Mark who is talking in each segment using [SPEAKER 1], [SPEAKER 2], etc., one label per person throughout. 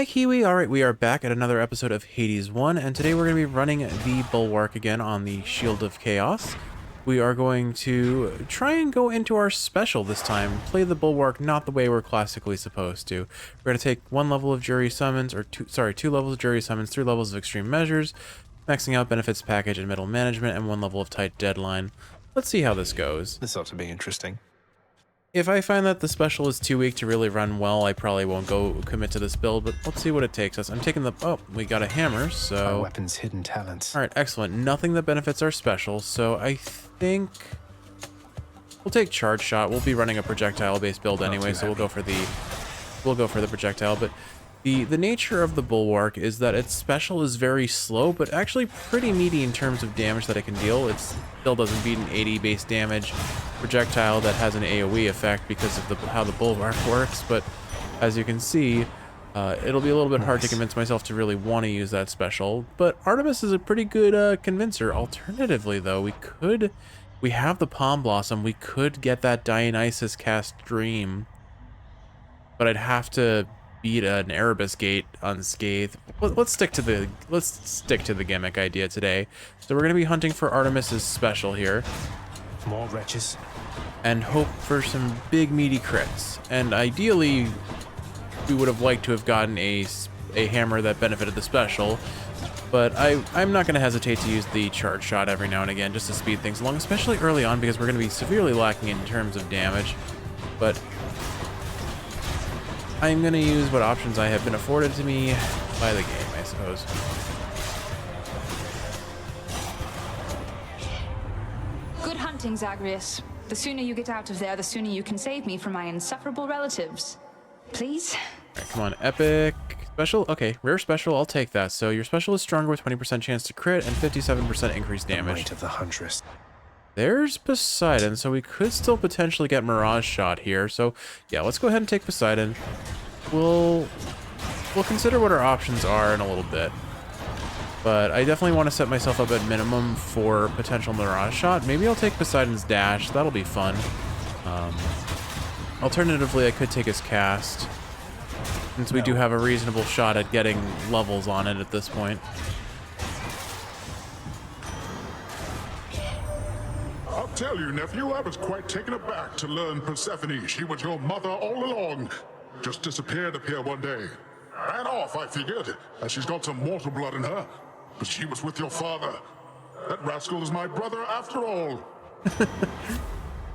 [SPEAKER 1] Hi Kiwi, alright, we are back at another episode of Hades 1, and today we're going to be running the Bulwark again on the Shield of Chaos. We are going to try and go into our special this time, play the Bulwark not the way we're classically supposed to. We're going to take one level of Jury Summons, or two levels of Jury Summons, 3 levels of Extreme Measures, maxing out Benefits Package and Middle Management, and 1 level of Tight Deadline. Let's see how this goes.
[SPEAKER 2] This ought to be interesting.
[SPEAKER 1] If I find that the special is too weak to really run well, I probably won't go commit to this build, but let's see what it takes us. I'm taking the... Oh, we got a hammer, so...
[SPEAKER 2] Our weapon's hidden talents.
[SPEAKER 1] Alright, excellent. Nothing that benefits our special, so I think... We'll take Charge Shot. We'll be running a projectile-based build anyway, so we'll go for the projectile, but... The nature of the Bulwark is that its special is very slow, but actually pretty meaty in terms of damage that it can deal. It still doesn't beat an 80 base damage projectile that has an AoE effect because of how the Bulwark works, but as you can see, it'll be a little bit hard to convince myself to really want to use that special, but Artemis is a pretty good convincer. Alternatively, though, we have the Palm Blossom, we could get that Dionysus cast Dream, but I'd have to beat an Erebus Gate unscathed. Let's stick to the gimmick idea today. So we're gonna be hunting for Artemis's special here.
[SPEAKER 2] More wretches.
[SPEAKER 1] And hope for some big meaty crits. And ideally, we would have liked to have gotten a hammer that benefited the special. But I'm not gonna hesitate to use the Charge Shot every now and again just to speed things along, especially early on because we're gonna be severely lacking in terms of damage. But I'm going to use what options I have been afforded to me by the game, I suppose.
[SPEAKER 3] Good hunting, Zagreus. The sooner you get out of there, the sooner you can save me from my insufferable relatives. Please?
[SPEAKER 1] Alright, come on. Epic. Special? Okay, rare special, I'll take that. So your special is stronger with 20% chance to crit and 57% increased damage.
[SPEAKER 2] The might of the Huntress.
[SPEAKER 1] There's Poseidon, so we could still potentially get Mirage Shot here. So yeah, let's go ahead and take Poseidon. We'll consider what our options are in a little bit. But I definitely want to set myself up at minimum for potential Mirage Shot. Maybe I'll take Poseidon's Dash. That'll be fun. Alternatively, I could take his Cast, since we do have a reasonable shot at getting levels on it at this point.
[SPEAKER 4] I'll tell you, nephew, I was quite taken aback to learn Persephone. She was your mother all along. Just disappeared up here one day. Ran off, I figured, as she's got some mortal blood in her. But she was with your father. That rascal is my brother after all.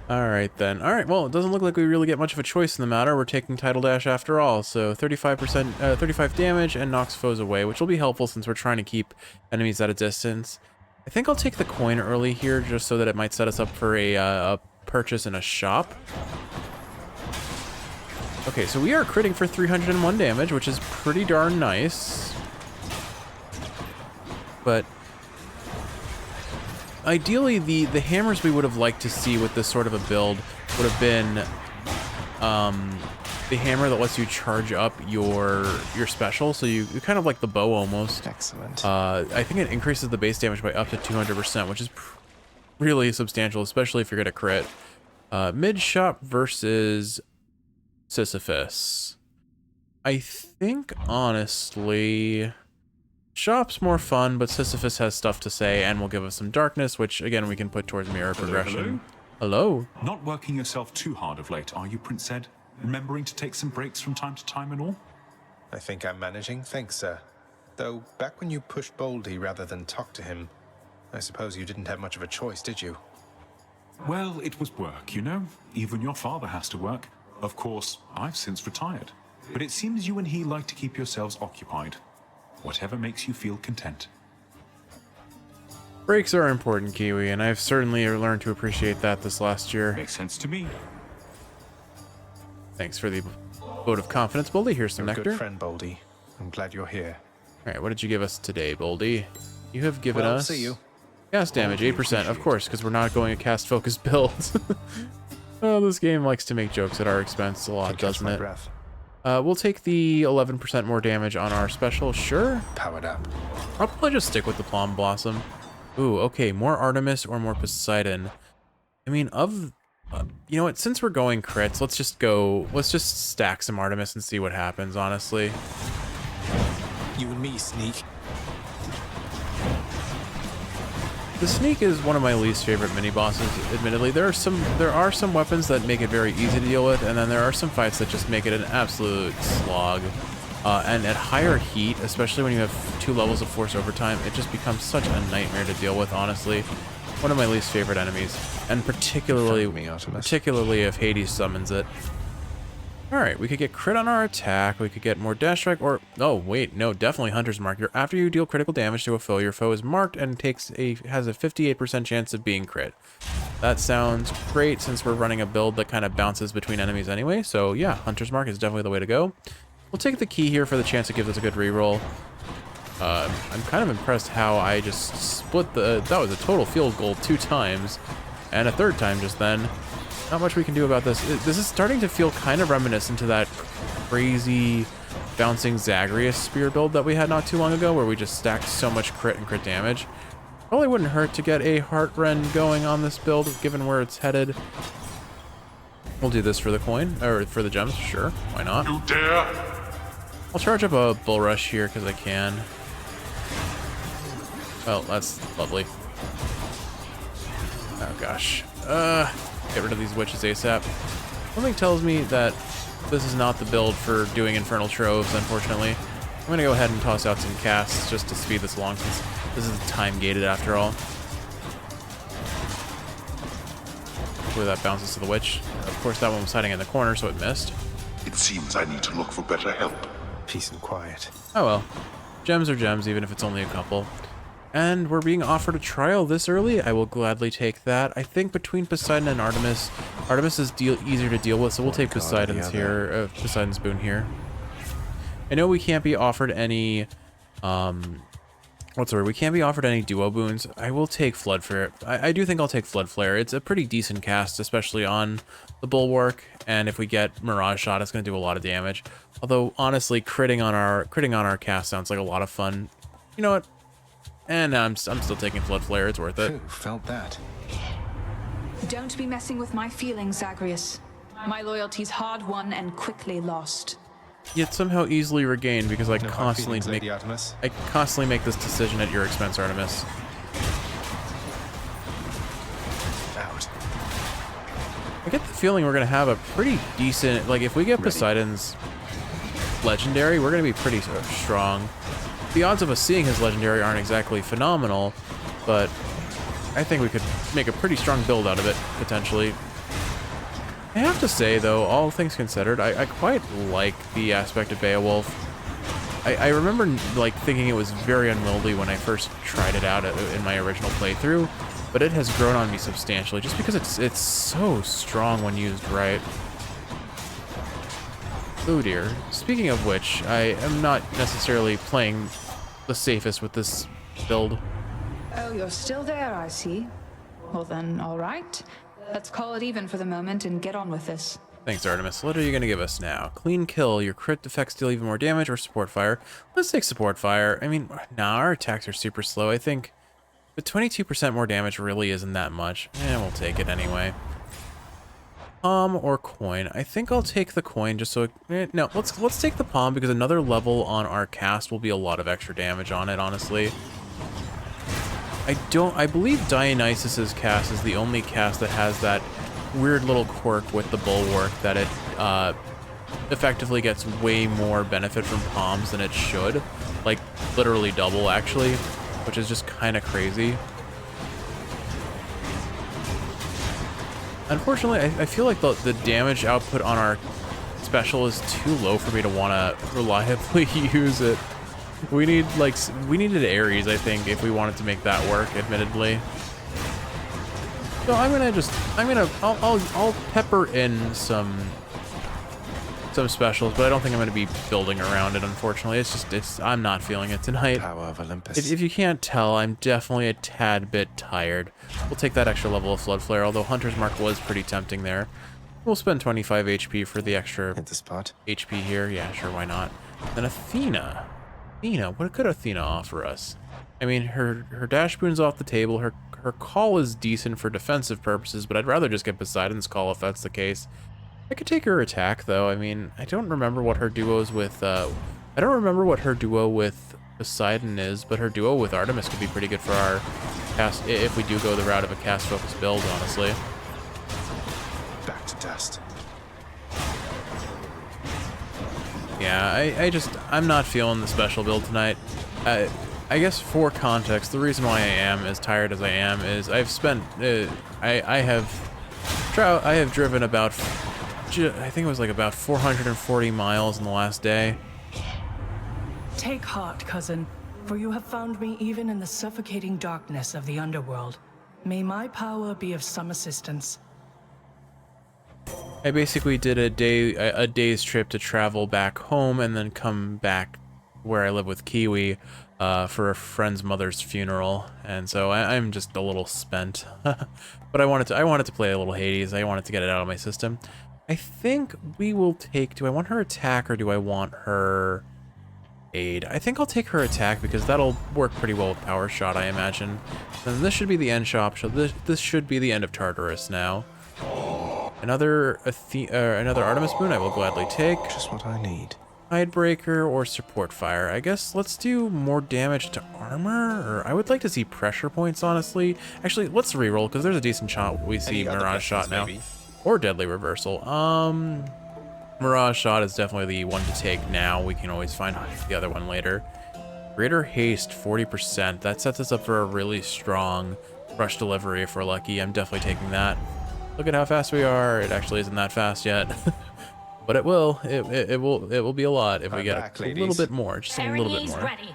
[SPEAKER 1] Alright then. Alright, well, it doesn't look like we really get much of a choice in the matter. We're taking Tidal Dash after all. So 35 damage and knocks foes away, which will be helpful since we're trying to keep enemies at a distance. I think I'll take the coin early here just so that it might set us up for a purchase in a shop. Okay, so we are critting for 301 damage, which is pretty darn nice. But ideally, the hammers we would have liked to see with this sort of a build would have been the hammer that lets you charge up your special, so you kind of like the bow almost.
[SPEAKER 2] Excellent.
[SPEAKER 1] I think it increases the base damage by up to 200%, which is really substantial, especially if you're gonna crit. Mid shop versus Sisyphus. I think honestly, shop's more fun, but Sisyphus has stuff to say and will give us some darkness, which again we can put towards mirror progression. Hello.
[SPEAKER 5] Not working yourself too hard of late, are you, Prince Zed? Remembering to take some breaks from time to time and all?
[SPEAKER 2] I think I'm managing, thanks, sir. Though, back when you pushed Boldy rather than talk to him, I suppose you didn't have much of a choice, did you?
[SPEAKER 5] Well, it was work, you know? Even your father has to work. Of course, I've since retired. But it seems you and he like to keep yourselves occupied. Whatever makes you feel content.
[SPEAKER 1] Breaks are important, Kiwi, and I've certainly learned to appreciate that this last year.
[SPEAKER 5] Makes sense to me.
[SPEAKER 1] Thanks for the vote of confidence, Boldy. Here's some
[SPEAKER 2] You're a
[SPEAKER 1] nectar.
[SPEAKER 2] good friend, Boldy. I'm glad you're here.
[SPEAKER 1] Alright, what did you give us today, Boldy? You have given
[SPEAKER 2] Well,
[SPEAKER 1] us...
[SPEAKER 2] see you.
[SPEAKER 1] Cast damage, 8%, of course, because we're not going a cast-focused build. Oh, this game likes to make jokes at our expense a lot, doesn't it?
[SPEAKER 2] Breath.
[SPEAKER 1] We'll take the 11% more damage on our special, sure.
[SPEAKER 2] Powered up.
[SPEAKER 1] I'll probably just stick with the Plum Blossom. Ooh, okay, more Artemis or more Poseidon. I mean, you know what, since we're going crits, let's just stack some Artemis and see what happens, honestly.
[SPEAKER 2] You and me, Sneak.
[SPEAKER 1] The Sneak is one of my least favorite mini bosses. Admittedly, there are some weapons that make it very easy to deal with, and then there are some fights that just make it an absolute slog. And at higher heat, especially when you have 2 levels of force overtime, it just becomes such a nightmare to deal with. Honestly, one of my least favorite enemies, and particularly if Hades summons it. All right, we could get crit on our attack. We could get more dash strike, or oh wait, no, definitely Hunter's Mark. After you deal critical damage to a foe, your foe is marked and has a 58% chance of being crit. That sounds great since we're running a build that kind of bounces between enemies anyway. So yeah, Hunter's Mark is definitely the way to go. We'll take the key here for the chance it gives us a good reroll. I'm kind of impressed how I just split that was a total field goal 2 times, and a 3rd time just then. Not much we can do about this. This is starting to feel kind of reminiscent to that crazy bouncing Zagreus spear build that we had not too long ago, where we just stacked so much crit and crit damage. Probably wouldn't hurt to get a Heart Rend going on this build, given where it's headed. We'll do this for the coin, or for the gems, sure, why not?
[SPEAKER 4] You dare?
[SPEAKER 1] I'll charge up a Bull Rush here, because I can. Well, that's lovely. Oh gosh. Get rid of these witches ASAP. Something tells me that this is not the build for doing Infernal Troves, unfortunately. I'm going to go ahead and toss out some casts just to speed this along, since this is time-gated after all. Hopefully that bounces to the witch. Of course, that one was hiding in the corner, so it missed.
[SPEAKER 6] It seems I need to look for better help.
[SPEAKER 2] Peace and quiet.
[SPEAKER 1] Oh well. Gems are gems, even if it's only a couple. And we're being offered a trial this early. I will gladly take that. I think between Poseidon and Artemis, Artemis is easier to deal with, so we'll take Poseidon's here, Poseidon's boon here. I know we can't be offered any, what's the word? We can't be offered any duo boons. I will take Flood Flare. I do think I'll take Flood Flare. It's a pretty decent cast, especially on the Bulwark. And if we get Mirage Shot, it's going to do a lot of damage. Although honestly, critting on our cast sounds like a lot of fun. You know what? And I'm still taking Flood Flare. It's worth it.
[SPEAKER 2] Who felt that?
[SPEAKER 3] Don't be messing with my feelings, Zagreus. My loyalty's hard won and quickly lost.
[SPEAKER 1] Yet somehow easily regained because I
[SPEAKER 2] No hard
[SPEAKER 1] constantly
[SPEAKER 2] feelings,
[SPEAKER 1] make
[SPEAKER 2] Lady Artemis.
[SPEAKER 1] I constantly make this decision at your expense, Artemis.
[SPEAKER 2] Out.
[SPEAKER 1] I get the feeling we're gonna have a pretty decent, like if we get Poseidon's legendary, we're gonna be pretty strong. The odds of us seeing his legendary aren't exactly phenomenal, but I think we could make a pretty strong build out of it, potentially. I have to say, though, all things considered, I quite like the aspect of Beowulf. I remember like thinking it was very unwieldy when I first tried it out in my original playthrough, but it has grown on me substantially, just because it's so strong when used right. Oh dear. Speaking of which, I am not necessarily playing the safest with this build.
[SPEAKER 3] Oh, you're still there, I see. Well then, all right. Let's call it even for the moment and get on with this.
[SPEAKER 1] Thanks, Artemis. What are you going to give us now? Clean kill, your crit defects deal even more damage, or support fire? Let's take support fire. I mean, nah, our attacks are super slow. I think the 22% more damage really isn't that much. We'll take it anyway. Palm or coin? I think I'll take the coin just so no, let's take the palm because another level on our cast will be a lot of extra damage on it, honestly. I believe Dionysus's cast is the only cast that has that weird little quirk with the Bulwark that it effectively gets way more benefit from palms than it should. Like literally double actually, which is just kind of crazy. Unfortunately, I feel like the damage output on our special is too low for me to want to reliably use it. We needed Ares, I think, if we wanted to make that work, admittedly. So I'll pepper in some specials, but I don't think I'm gonna be building around it, unfortunately. I'm not feeling it tonight.
[SPEAKER 2] Power of Olympus.
[SPEAKER 1] If you can't tell, I'm definitely a tad bit tired. We'll take that extra level of Flood Flare, although Hunter's Mark was pretty tempting there. We'll spend 25 HP for the extra
[SPEAKER 2] Hit the spot.
[SPEAKER 1] HP here. Yeah, sure, why not? Then Athena. Athena, what could Athena offer us? I mean, her dash boon's off the table. Her call is decent for defensive purposes, but I'd rather just get Poseidon's call if that's the case. I could take her attack, though. I mean, I don't remember what her duos with I don't remember what her duo with Poseidon is, but her duo with Artemis could be pretty good for our cast if we do go the route of a cast focused build, honestly.
[SPEAKER 2] Back to dust.
[SPEAKER 1] Yeah, I'm not feeling the special build tonight. I guess for context, the reason why I am as tired as I am is I've spent, I have driven about, I think it was like about 440 miles in the last day.
[SPEAKER 7] Take heart, cousin, for you have found me even in the suffocating darkness of the underworld. May my power be of some assistance.
[SPEAKER 1] I basically did a day's trip to travel back home and then come back where I live with Kiwi for a friend's mother's funeral, and so I'm just a little spent. But I wanted to play a little Hades. I wanted to get it out of my system. I think we will take. Do I want her attack or do I want her aid? I think I'll take her attack because that'll work pretty well with Power Shot, I imagine. And this should be the end shop. So this should be the end of Tartarus now. Another Artemis Boon I will gladly take.
[SPEAKER 2] Just what I need.
[SPEAKER 1] Tidebreaker or Support Fire. I guess let's do more damage to armor, or I would like to see pressure points, honestly. Actually, let's reroll, because there's a decent shot we see Mirage Shot now.
[SPEAKER 2] Maybe?
[SPEAKER 1] Or Deadly Reversal. Mirage Shot is definitely the one to take now. We can always find the other one later. Greater Haste, 40%. That sets us up for a really strong rush delivery if we're lucky. I'm definitely taking that. Look at how fast we are. It actually isn't that fast yet. But it will. It will be a lot if we get
[SPEAKER 2] back,
[SPEAKER 1] a
[SPEAKER 2] ladies.
[SPEAKER 1] little bit more. Just a little bit more.
[SPEAKER 8] Ready.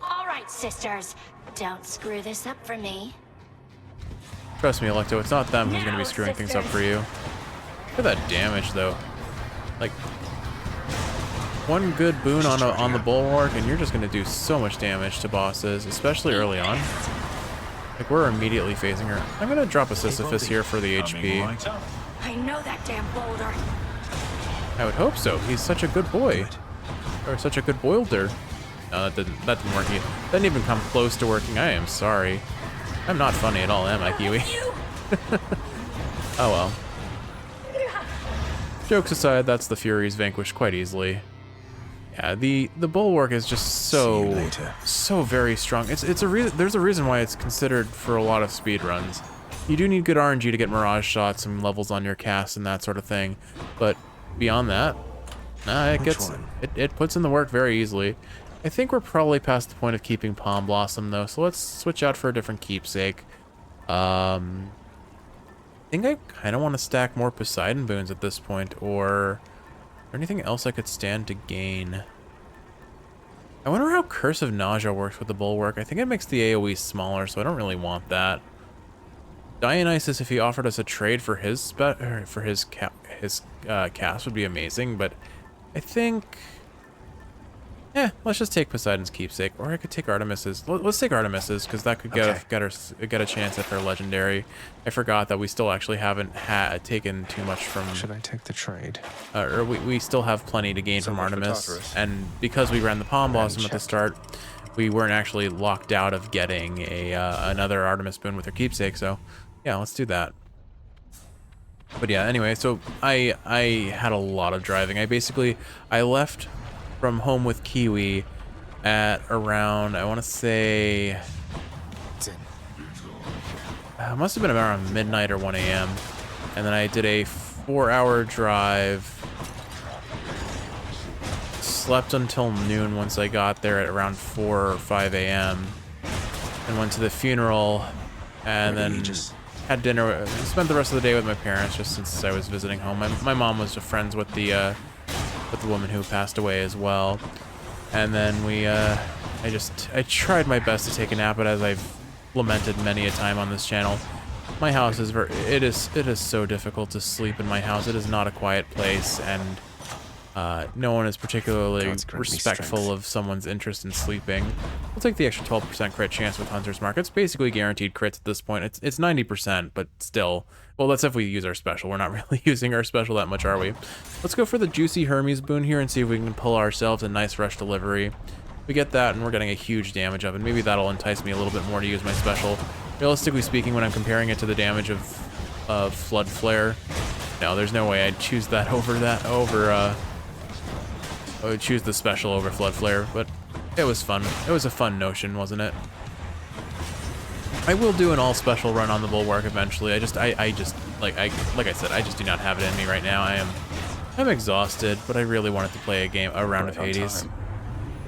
[SPEAKER 8] All right, sisters. Don't screw this up for me.
[SPEAKER 1] Trust me, Electo, it's not them who's going to be screwing things up for you. Look at that damage, though. Like, one good boon on the bulwark, and you're just going to do so much damage to bosses, especially early on. Like, we're immediately phasing her. I'm going to drop a Sisyphus here for the HP.
[SPEAKER 8] I know that damn boulder.
[SPEAKER 1] I would hope so. He's such a good boy. Or such a good boilder. No, that didn't work. That didn't even come close to working. I am sorry. I'm not funny at all, am I, Kiwi? Oh well. Jokes aside, that's the Furies vanquished quite easily. Yeah, the bulwark is just so very strong. There's a reason why it's considered for a lot of speed runs. You do need good RNG to get Mirage Shots and levels on your cast and that sort of thing, but beyond that, it puts in the work very easily. I think we're probably past the point of keeping Palm Blossom though, so let's switch out for a different keepsake. I think I kind of want to stack more Poseidon boons at this point, or anything else I could stand to gain. I wonder how Curse of Nausea works with the bulwark. I think it makes the AoE smaller, so I don't really want that. Dionysus, if he offered us a trade for his cast, would be amazing, but I think, let's just take Poseidon's keepsake, or I could take Artemis's. Let's take Artemis's, because that could get a chance at her legendary. I forgot that we still actually haven't taken too much from.
[SPEAKER 2] Should I take the trade?
[SPEAKER 1] Or we still have plenty to gain from Artemis, and because we ran the Palm Blossom at the start, we weren't actually locked out of getting another Artemis boon with her keepsake. So yeah, let's do that. But yeah, anyway, so I had a lot of driving. I left from home with Kiwi at around, I want to say, it must have been around midnight or 1 a.m. And then I did a 4-hour drive, slept until noon once I got there at around 4 or 5 a.m. and went to the funeral, and then had dinner, spent the rest of the day with my parents just since I was visiting home. My mom was friends with the woman who passed away as well. And then I tried my best to take a nap, but as I've lamented many a time on this channel, my house is it is so difficult to sleep in my house. It is not a quiet place, and no one is particularly respectful of someone's interest in sleeping. We'll take the extra 12% crit chance with Hunter's Mark. It's basically guaranteed crits at this point. It's 90%, but still. Well, that's if we use our special. We're not really using our special that much, are we? Let's go for the Juicy Hermes boon here and see if we can pull ourselves a nice rush delivery. We get that, and we're getting a huge damage up, and maybe that'll entice me a little bit more to use my special. Realistically speaking, when I'm comparing it to the damage of Flood Flare, no, there's no way I'd choose that over I would choose the special over Flood Flare, but it was fun. It was a fun notion, wasn't it? I will do an all special run on the Bulwark eventually. I just like I said, I just do not have it in me right now. I'm exhausted, but I really wanted to play a round of Hades.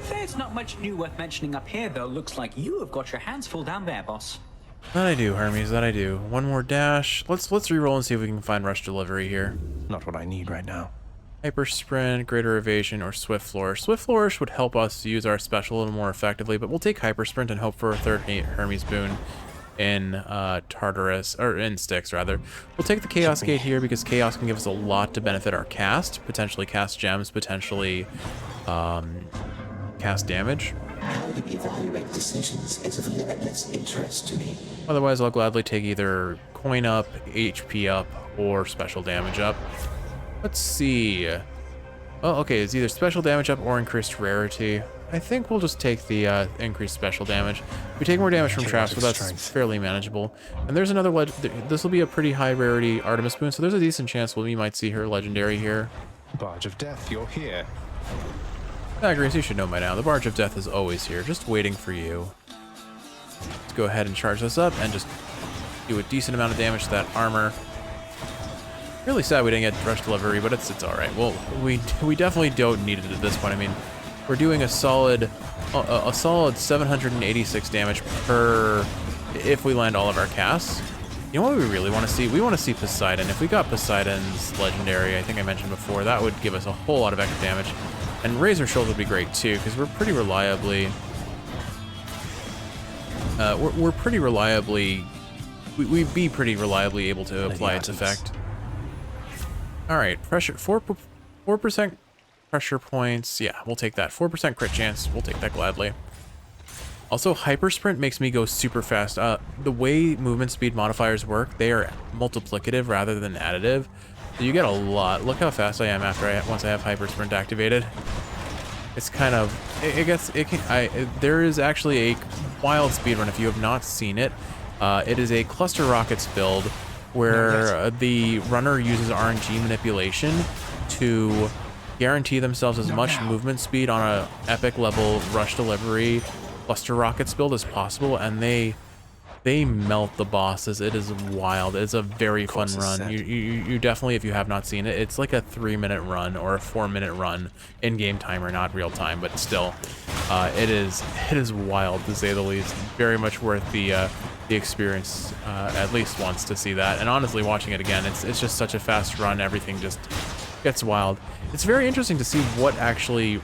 [SPEAKER 9] There's not much new worth mentioning up here, though. Looks like you have got your hands full down there, boss.
[SPEAKER 1] That I do, Hermes, that I do. One more dash. Let's reroll and see if we can find Rush Delivery here.
[SPEAKER 2] Not what I need right now.
[SPEAKER 1] Hyper Sprint, Greater Evasion, or Swift Flourish. Swift Flourish would help us use our special a little more effectively, but we'll take Hyper Sprint and hope for a third Hermes boon in Tartarus, or in Styx rather. We'll take the Chaos Gate here because Chaos can give us a lot to benefit our cast, potentially cast gems, potentially cast damage.
[SPEAKER 10] How you evaluate decisions is of limitless interest to me.
[SPEAKER 1] Otherwise, I'll gladly take either coin up, HP up, or special damage up. Let's see. Oh, okay, it's either special damage up or increased rarity. I think we'll just take the increased special damage. We take more damage from traps, but that's fairly manageable. And there's another this will be a pretty high rarity Artemis boon, so there's a decent chance we might see her legendary here.
[SPEAKER 2] Barge of Death, you're here.
[SPEAKER 1] Grace, you should know by now. The Barge of Death is always here, just waiting for you. Let's go ahead and charge this up and just do a decent amount of damage to that armor. Really sad we didn't get Rush Delivery, but it's all right. Well, we definitely don't need it at this point. I mean, we're doing a solid 786 damage per if we land all of our casts. You know what we really want to see? We want to see Poseidon. If we got Poseidon's legendary, I think I mentioned before, that would give us a whole lot of extra damage. And Razor Shoals would be great too, because we're pretty reliably we'd be pretty reliably able to apply its effect. All right, pressure 4% pressure points. Yeah, we'll take that. 4% crit chance. We'll take that gladly. Also, Hyper Sprint makes me go super fast. The way movement speed modifiers work, they are multiplicative rather than additive. So you get a lot. Look how fast I am once I have Hyper Sprint activated. It's kind of there is actually a wild speed run if you have not seen it. It is a cluster rockets build where the runner uses RNG manipulation to guarantee themselves as much movement speed on a epic level Rush Delivery cluster rockets build as possible, and they melt the bosses. It is wild. It's a very fun run. You definitely, if you have not seen it, it's like a 3-minute run or a 4-minute run in game timer, not real time, but still, it is wild to say the least. Very much worth the experience at least once to see that. And honestly, watching it again, it's just such a fast run. Everything just gets wild. It's very interesting to see what actually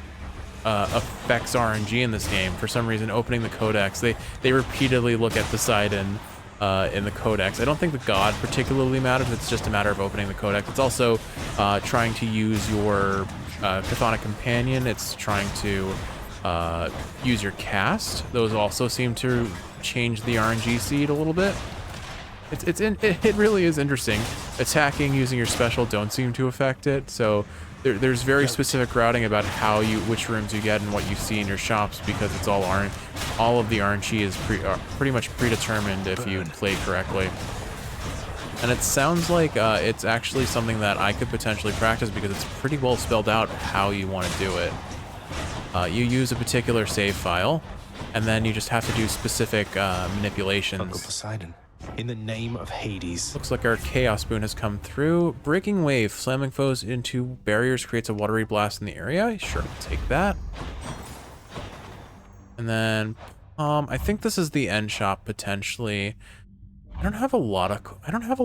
[SPEAKER 1] affects RNG in this game. For some reason, opening the codex, they repeatedly look at Poseidon in the codex. I don't think the god particularly matters. It's just a matter of opening the codex. It's also trying to use your Chthonic Companion. It's trying to use your cast. Those also seem to change the RNG seed a little bit. It really is interesting. Attacking using your special don't seem to affect it. So there's very specific routing about which rooms you get and what you see in your shops, because it's all of the RNG is pretty much predetermined if you play correctly. And it sounds like it's actually something that I could potentially practice, because it's pretty well spelled out how you want to do it. You use a particular save file, and then you just have to do specific manipulations.
[SPEAKER 2] Uncle Poseidon, in the name of Hades.
[SPEAKER 1] Looks like our Chaos Boon has come through. Breaking Wave. Slamming foes into barriers creates a watery blast in the area. Sure, we'll take that. And then, I think this is the end shop, potentially. I don't have a lot of coin, I don't have a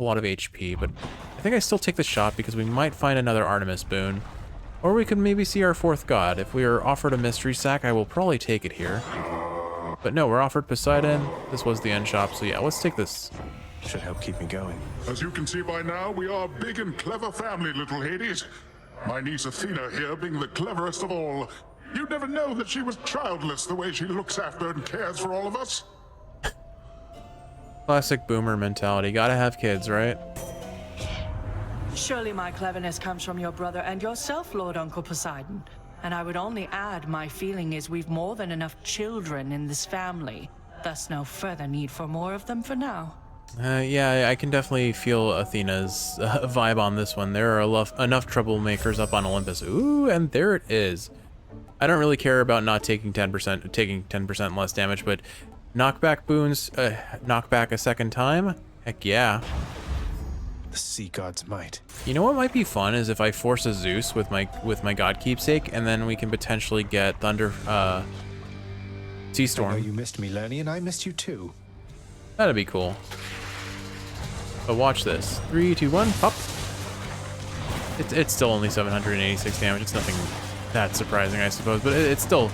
[SPEAKER 1] lot of HP, but I think I still take the shop because we might find another Artemis Boon. Or we could maybe see our fourth god. If we are offered a mystery sack, I will probably take it here. But no, we're offered Poseidon. This was the end shop, so yeah, let's take this.
[SPEAKER 2] Should help keep me going.
[SPEAKER 4] As you can see by now, we are a big and clever family, little Hades. My niece Athena here being the cleverest of all. You'd never know that she was childless the way she looks after and cares for all of us.
[SPEAKER 1] Classic boomer mentality. Gotta have kids, right?
[SPEAKER 7] Surely my cleverness comes from your brother and yourself, Lord Uncle Poseidon. And I would only add, my feeling is we've more than enough children in this family. Thus no further need for more of them for now.
[SPEAKER 1] Yeah, I can definitely feel Athena's vibe on this one. There are enough troublemakers up on Olympus. Ooh, and there it is. I don't really care about not taking 10% less damage, but knockback boons, knockback a second time? Heck yeah.
[SPEAKER 2] The sea god's might.
[SPEAKER 1] You know what might be fun is if I force a Zeus with my god keepsake, and then we can potentially get Thunder, Sea
[SPEAKER 2] I know
[SPEAKER 1] Storm.
[SPEAKER 2] you missed me, Lenny, and I missed you too.
[SPEAKER 1] That'd be cool. But watch this. 3, 2, 1, pop. It's still only 786 damage. It's nothing that surprising, I suppose, but it still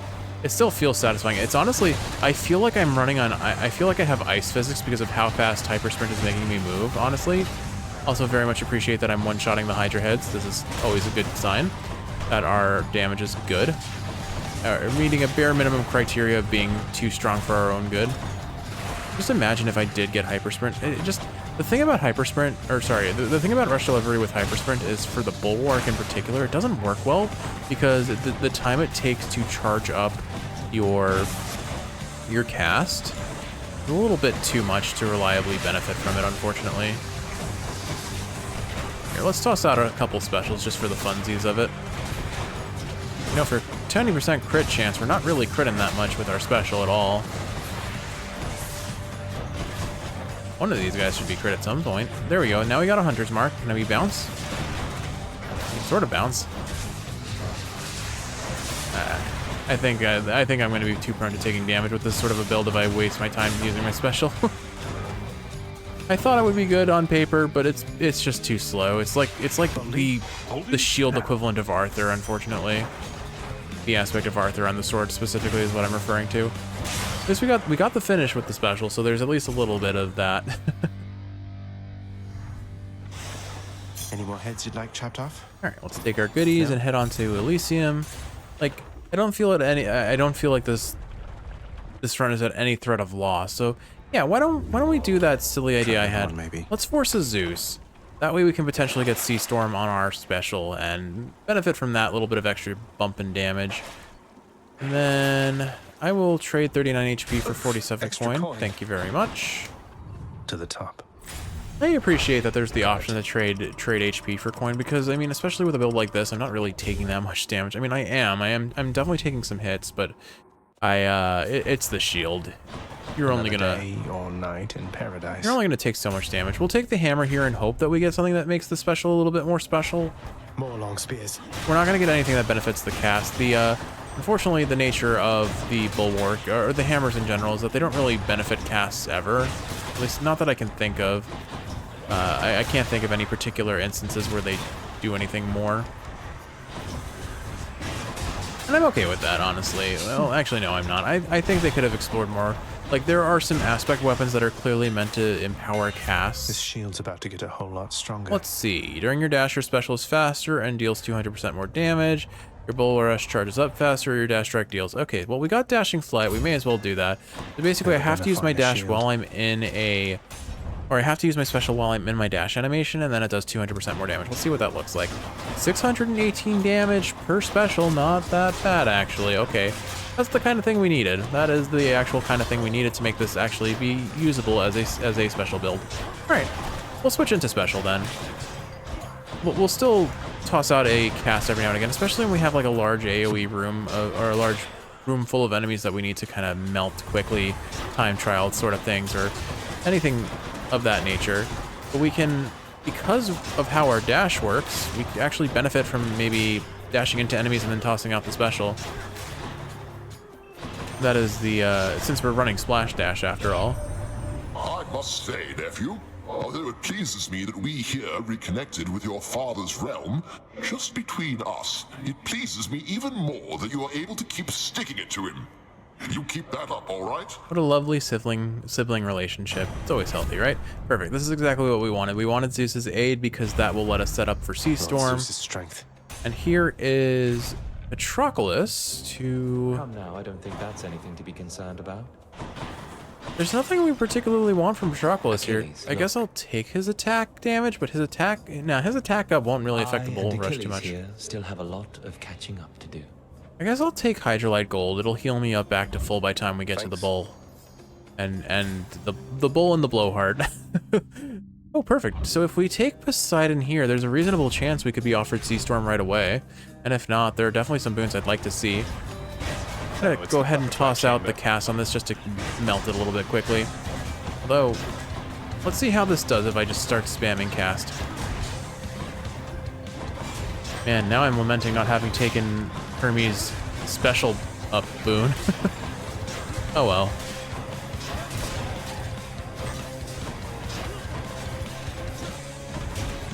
[SPEAKER 1] feels satisfying. It's honestly, I feel like I'm running on, I feel like I have ice physics because of how fast Hyper Sprint is making me move, honestly. Also very much appreciate that I'm one-shotting the Hydra heads. This is always a good sign that our damage is good. Meeting a bare minimum criteria of being too strong for our own good. Just imagine if I did get Hyper Sprint. The thing about Hyper Sprint, or sorry, the thing about Rush Delivery with Hyper Sprint is for the Bulwark in particular, it doesn't work well because the time it takes to charge up your cast is a little bit too much to reliably benefit from it, unfortunately. Here, let's toss out a couple specials just for the funsies of it. You know, for 20% crit chance, we're not really critting that much with our special at all. One of these guys should be crit at some point. There we go. Now we got a hunter's mark. Can we bounce? We can sort of bounce. I think I'm going to be too prone to taking damage with this sort of a build if I waste my time using my special. I thought it would be good on paper, but it's just too slow. It's like the shield equivalent of Arthur, unfortunately. The aspect of Arthur on the sword specifically is what I'm referring to. At least we got the finish with the special, so there's at least a little bit of that.
[SPEAKER 2] Any more heads you'd like chopped off?
[SPEAKER 1] All right, let's take our goodies and head on to Elysium. Like, I don't feel like this run is at any threat of loss. So yeah, why don't we do that silly idea I had?
[SPEAKER 2] Maybe.
[SPEAKER 1] Let's force a Zeus. That way we can potentially get Sea Storm on our special and benefit from that little bit of extra bump in damage. And then I will trade 39 HP for 47
[SPEAKER 2] Extra coin.
[SPEAKER 1] Thank you very much.
[SPEAKER 2] To the top.
[SPEAKER 1] I appreciate that there's the option to trade HP for coin because, I mean, especially with a build like this, I'm not really taking that much damage. I mean, I'm definitely taking some hits, but it's the shield. You're only gonna
[SPEAKER 2] day or night in paradise.
[SPEAKER 1] You're only gonna take so much damage. We'll take the hammer here and hope that we get something that makes the special a little bit more special.
[SPEAKER 2] More long spears.
[SPEAKER 1] We're not gonna get anything that benefits the cast. Unfortunately, the nature of the Bulwark, or the hammers in general, is that they don't really benefit casts ever. At least not that I can think of. I can't think of any particular instances where they do anything more. And I'm okay with that, honestly. Well, actually, no, I'm not. I think they could have explored more. Like, there are some aspect weapons that are clearly meant to empower casts.
[SPEAKER 2] This shield's about to get a whole lot stronger.
[SPEAKER 1] Let's see. During your dash, your special is faster and deals 200% more damage. Your Bull Rush charges up faster, your dash strike deals. Okay, well, we got dashing flight. We may as well do that. So basically, I have to use my dash while I'm in a... Or I have to use my special while I'm in my dash animation, and then it does 200% more damage. Let's see what that looks like. 618 damage per special. Not that bad, actually. Okay. That's the kind of thing we needed. That is the actual kind of thing we needed to make this actually be usable as a special build. All right. We'll switch into special then. We'll still toss out a cast every now and again, especially when we have like a large AoE room or a large room full of enemies that we need to kind of melt quickly, time trial sort of things, or anything of that nature. But we can, because of how our dash works, we actually benefit from maybe dashing into enemies and then tossing out the special. That is the, since we're running splash dash after all.
[SPEAKER 6] I must say, nephew, although it pleases me that we here reconnected with your father's realm, just between us, it pleases me even more that you are able to keep sticking it to him. You keep that up, all right?
[SPEAKER 1] What a lovely sibling relationship. It's always healthy, right? Perfect. This is exactly what we wanted. We wanted Zeus's aid because that will let us set up for Sea Storm.
[SPEAKER 2] Zeus's strength.
[SPEAKER 1] And here is Patroclus to...
[SPEAKER 10] Come now, I don't think that's anything to be concerned about.
[SPEAKER 1] There's nothing we particularly want from Patroclus here.
[SPEAKER 10] Achilles,
[SPEAKER 1] I guess I'll take his attack damage, but his attack up won't really affect the Bull Rush too much.
[SPEAKER 10] Here still have a lot of catching up to do.
[SPEAKER 1] I guess I'll take Hydrolite Gold. It'll heal me up back to full by the time we get to the Bull. and the bull and the blowhard. Oh, perfect. So if we take Poseidon here, there's a reasonable chance we could be offered Sea Storm right away. And if not, there are definitely some boons I'd like to see. I'm gonna go ahead and toss out the cast on this just to melt it a little bit quickly. Although, let's see how this does if I just start spamming cast. Man, now I'm lamenting not having taken Hermes' special up boon. Oh well.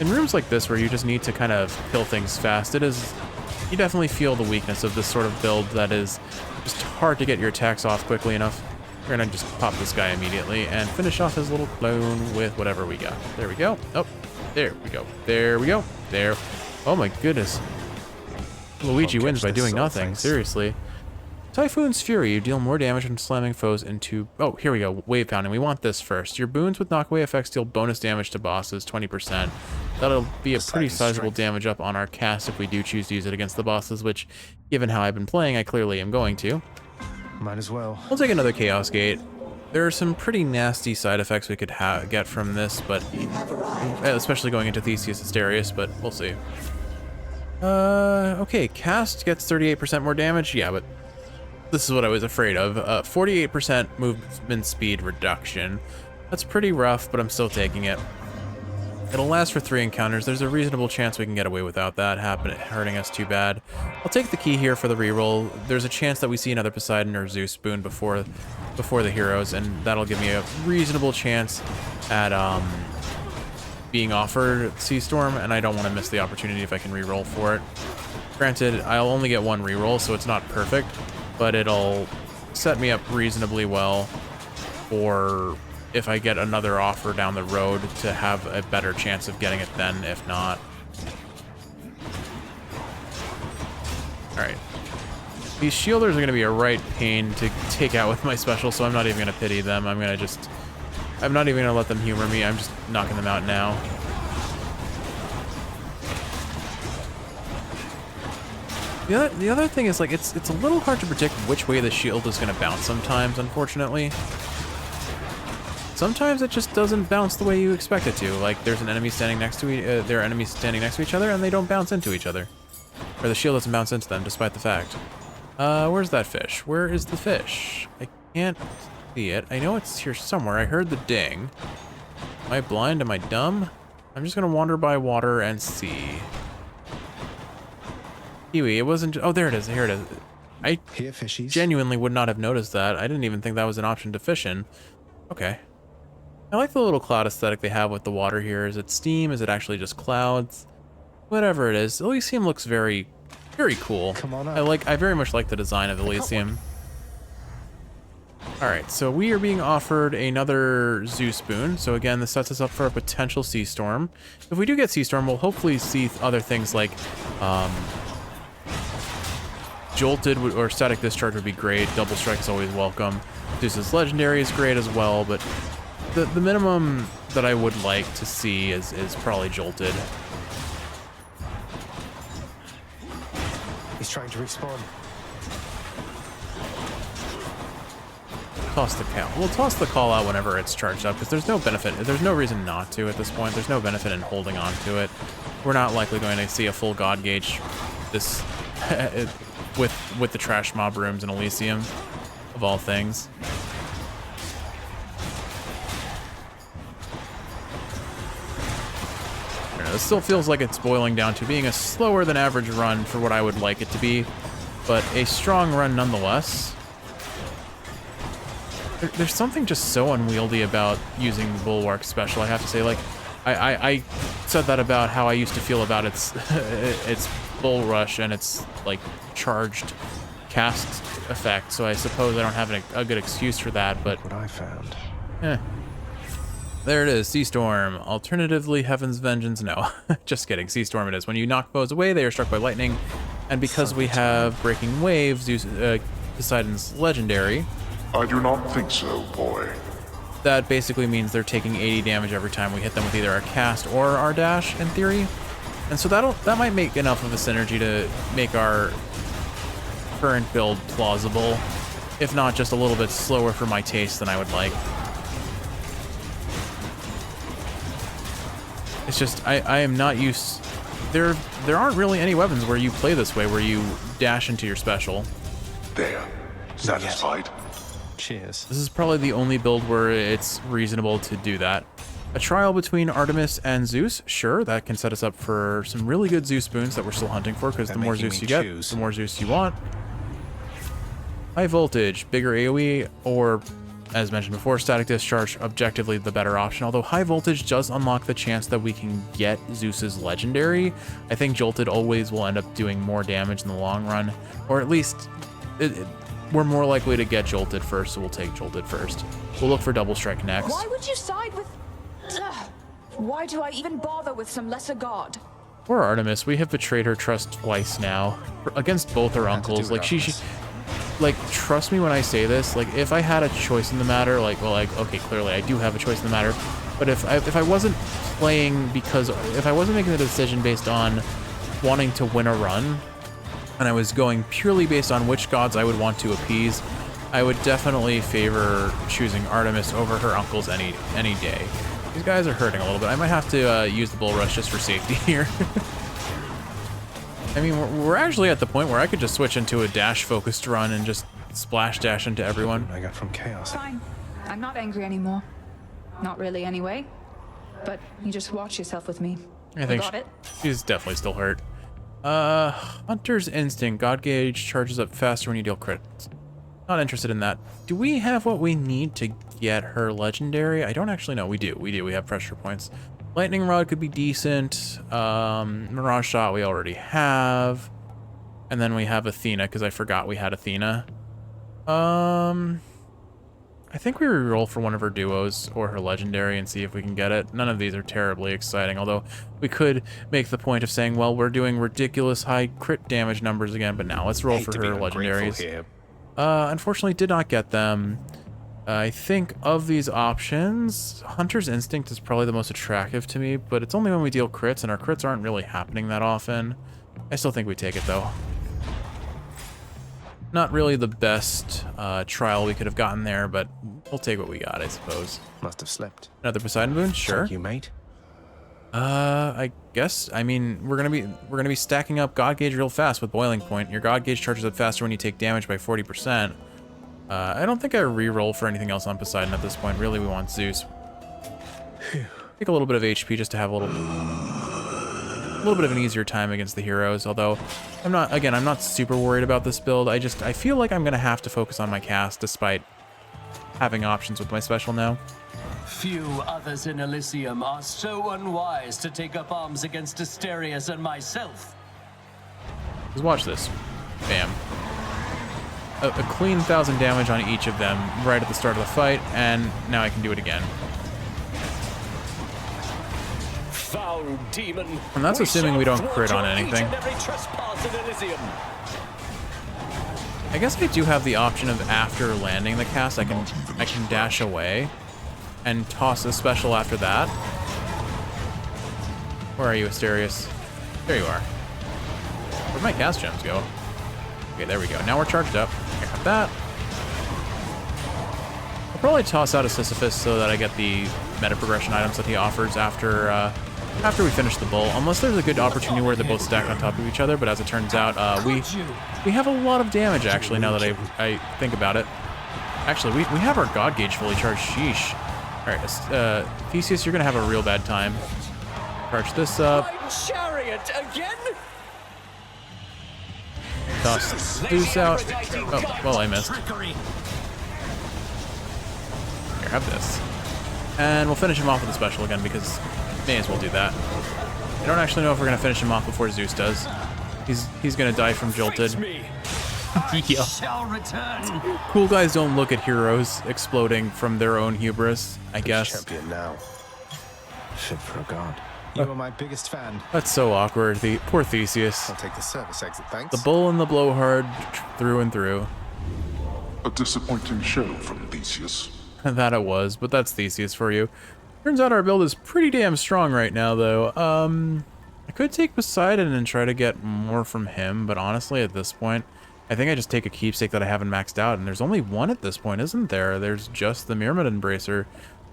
[SPEAKER 1] In rooms like this where you just need to kind of kill things fast, you definitely feel the weakness of this sort of build that is just hard to get your attacks off quickly enough. We're gonna just pop this guy immediately and finish off his little clone with whatever we got. There we go. Oh, there we go. There we go. There. Oh my goodness. Luigi wins by doing nothing. Seriously. Typhoon's Fury. You deal more damage from slamming foes into... Oh, here we go. Wave Pounding. We want this first. Your boons with knockaway effects deal bonus damage to bosses, 20%. That'll be a pretty sizable damage up on our cast if we do choose to use it against the bosses, which, given how I've been playing, I clearly am going to.
[SPEAKER 2] Might as well.
[SPEAKER 1] We'll take another Chaos Gate. There are some pretty nasty side effects we could get from this, but... especially going into Theseus Asterius, but we'll see. Okay, cast gets 38% more damage. Yeah, but this is what I was afraid of. 48% movement speed reduction. That's pretty rough, but I'm still taking it. It'll last for 3 encounters. There's a reasonable chance we can get away without that hurting us too bad. I'll take the key here for the reroll. There's a chance that we see another Poseidon or Zeus boon before the heroes, and that'll give me a reasonable chance at being offered Sea Storm, and I don't want to miss the opportunity if I can reroll for it. Granted, I'll only get 1 reroll, so it's not perfect, but it'll set me up reasonably well for if I get another offer down the road to have a better chance of getting it then, if not. Alright. These shielders are going to be a right pain to take out with my special, so I'm not even going to pity them. I'm not even going to let them humor me. I'm just knocking them out now. The other thing is, like, it's a little hard to predict which way the shield is going to bounce sometimes, unfortunately. Sometimes it just doesn't bounce the way you expect it to. Like, there's an enemy standing next to there are enemies standing next to each other, and they don't bounce into each other. Or the shield doesn't bounce into them, despite the fact. Where's that fish? Where is the fish? I can't see it. I know it's here somewhere. I heard the ding. Am I blind? Am I dumb? I'm just gonna wander by water and see. Kiwi, it wasn't... Oh, there it is. Here it is. I genuinely would not have noticed that. I didn't even think that was an option to fish in. Okay. I like the little cloud aesthetic they have with the water here. Is it steam? Is it actually just clouds? Whatever it is, Elysium looks very, very cool.
[SPEAKER 2] Come on up.
[SPEAKER 1] I very much like the design of Elysium. Alright, so we are being offered another Zeus boon. So again, this sets us up for a potential Sea Storm. If we do get Sea Storm, we'll hopefully see other things like Jolted or Static Discharge would be great. Double Strike is always welcome. Zeus's Legendary is great as well, but the minimum that I would like to see is probably Jolted.
[SPEAKER 2] He's trying to respawn.
[SPEAKER 1] Toss the call. We'll toss the call out whenever it's charged up, because there's no benefit. There's no reason not to at this point. There's no benefit in holding on to it. We're not likely going to see a full God Gauge this with the trash mob rooms in Elysium, of all things. It still feels like it's boiling down to being a slower than average run for what I would like it to be, but a strong run nonetheless. There's something just so unwieldy about using the Bulwark special, I have to say. Like, I said that about how I used to feel about its Bull Rush and its, like, charged cast effect, so I suppose I don't have a good excuse for that, but...
[SPEAKER 2] What I found.
[SPEAKER 1] There it is, Sea Storm. Alternatively, Heaven's Vengeance. No, just kidding. Sea Storm it is. When you knock foes away, they are struck by lightning. And because we have Breaking Wave, Poseidon's Legendary...
[SPEAKER 4] I do not think so, boy.
[SPEAKER 1] That basically means they're taking 80 damage every time we hit them with either our cast or our dash, in theory. And so that might make enough of a synergy to make our current build plausible. if not just a little bit slower for my taste than I would like. It's just, I am not used... There aren't really any weapons where you play this way, where you dash into your special.
[SPEAKER 6] There. Satisfied?
[SPEAKER 2] Cheers.
[SPEAKER 1] This is probably the only build where it's reasonable to do that. A trial between Artemis and Zeus, sure, that can set us up for some really good Zeus boons that we're still hunting for, because the more Zeus you get, the more Zeus you want. High voltage, bigger AoE, or, as mentioned before, static discharge, objectively the better option, although high voltage does unlock the chance that we can get Zeus's legendary. I think Jolted always will end up doing more damage in the long run, or at least we're more likely to get Jolted first, so we'll take Jolted first. We'll look for double strike next.
[SPEAKER 3] Why would you side with... Ugh. Why do I even bother with some lesser god?
[SPEAKER 1] Poor Artemis, we have betrayed her trust twice now. Against both her uncles. Like, like, trust me when I say this, like, if I had a choice in the matter, like, well, like, okay, clearly I do have a choice in the matter, but if I wasn't playing because... If I wasn't making the decision based on wanting to win a run, and I was going purely based on which gods I would want to appease, I would definitely favor choosing Artemis over her uncles any day. These guys are hurting a little bit. I might have to use the bull rush just for safety here. I mean, we're actually at the point where I could just switch into a dash-focused run and just splash dash into everyone.
[SPEAKER 2] I got from chaos.
[SPEAKER 3] Fine. I'm not angry anymore. Not really, anyway. But you just watch yourself with me.
[SPEAKER 1] I think
[SPEAKER 3] got it?
[SPEAKER 1] She's definitely still hurt. Hunter's Instinct. God Gauge charges up faster when you deal crits. Not interested in that. Do we have what we need to get her legendary? I don't actually know. We do. We have pressure points. Lightning Rod could be decent. Mirage Shot we already have. And then we have Athena, because I forgot we had Athena. I think we reroll for one of her duos or her legendary and see if we can get it. None of these are terribly exciting, although we could make the point of saying, well, we're doing ridiculous high crit damage numbers again, but now let's roll for her legendaries. Unfortunately, did not get them. I think of these options, Hunter's Instinct is probably the most attractive to me, but it's only when we deal crits, and our crits aren't really happening that often. I still think we take it, though. Not really the best trial we could have gotten there, but we'll take what we got, I suppose.
[SPEAKER 2] Must have slipped.
[SPEAKER 1] Another Poseidon boon, sure.
[SPEAKER 2] Thank you, mate.
[SPEAKER 1] I guess. I mean, we're gonna be stacking up God Gauge real fast with Boiling Point. Your God Gauge charges up faster when you take damage by 40%. I don't think I re-roll for anything else on Poseidon at this point. Really, we want Zeus. Take a little bit of HP just to have a little bit of an easier time against the heroes. Although, I'm not super worried about this build. I feel like I'm gonna have to focus on my cast despite having options with my special now.
[SPEAKER 11] Few others in Elysium are so unwise to take up arms against Asterius and myself.
[SPEAKER 1] Just watch this. Bam. A clean 1,000 damage on each of them right at the start of the fight, and now I can do it again.
[SPEAKER 11] Foul demon.
[SPEAKER 1] And that's assuming we don't crit on anything. I guess I do have the option of after landing the cast, I can dash away and toss a special after that. Where are you, Asterius? There you are. Where'd my cast gems go? Okay, there we go. Now we're charged up. I have that. I'll probably toss out a Sisyphus so that I get the meta progression items that he offers after we finish the bull. Unless there's a good opportunity where they're both stacked on top of each other, but as it turns out, we have a lot of damage actually now that I think about it. Actually, we have our God Gauge fully charged. Sheesh. Alright, Theseus, you're gonna have a real bad time. Charge this up.
[SPEAKER 11] Chariot again?
[SPEAKER 1] Toss Zeus out. Oh, well, I missed. Here, have this. And we'll finish him off with a special again because may as well do that. I don't actually know if we're gonna finish him off before Zeus does. He's gonna die from Jolted. Yeah. Cool guys don't look at heroes exploding from their own hubris, I guess.
[SPEAKER 2] Champion now. Fit for a god. You are my biggest fan.
[SPEAKER 1] That's so awkward. The poor Theseus.
[SPEAKER 2] I'll take the service exit, thanks.
[SPEAKER 1] The bull and the blowhard through and through.
[SPEAKER 6] A disappointing show from Theseus.
[SPEAKER 1] That it was, but that's Theseus for you. Turns out our build is pretty damn strong right now, though. I could take Poseidon and try to get more from him, but honestly, at this point, I think I just take a keepsake that I haven't maxed out, and there's only one at this point, isn't there? There's just the Myrmid Embracer.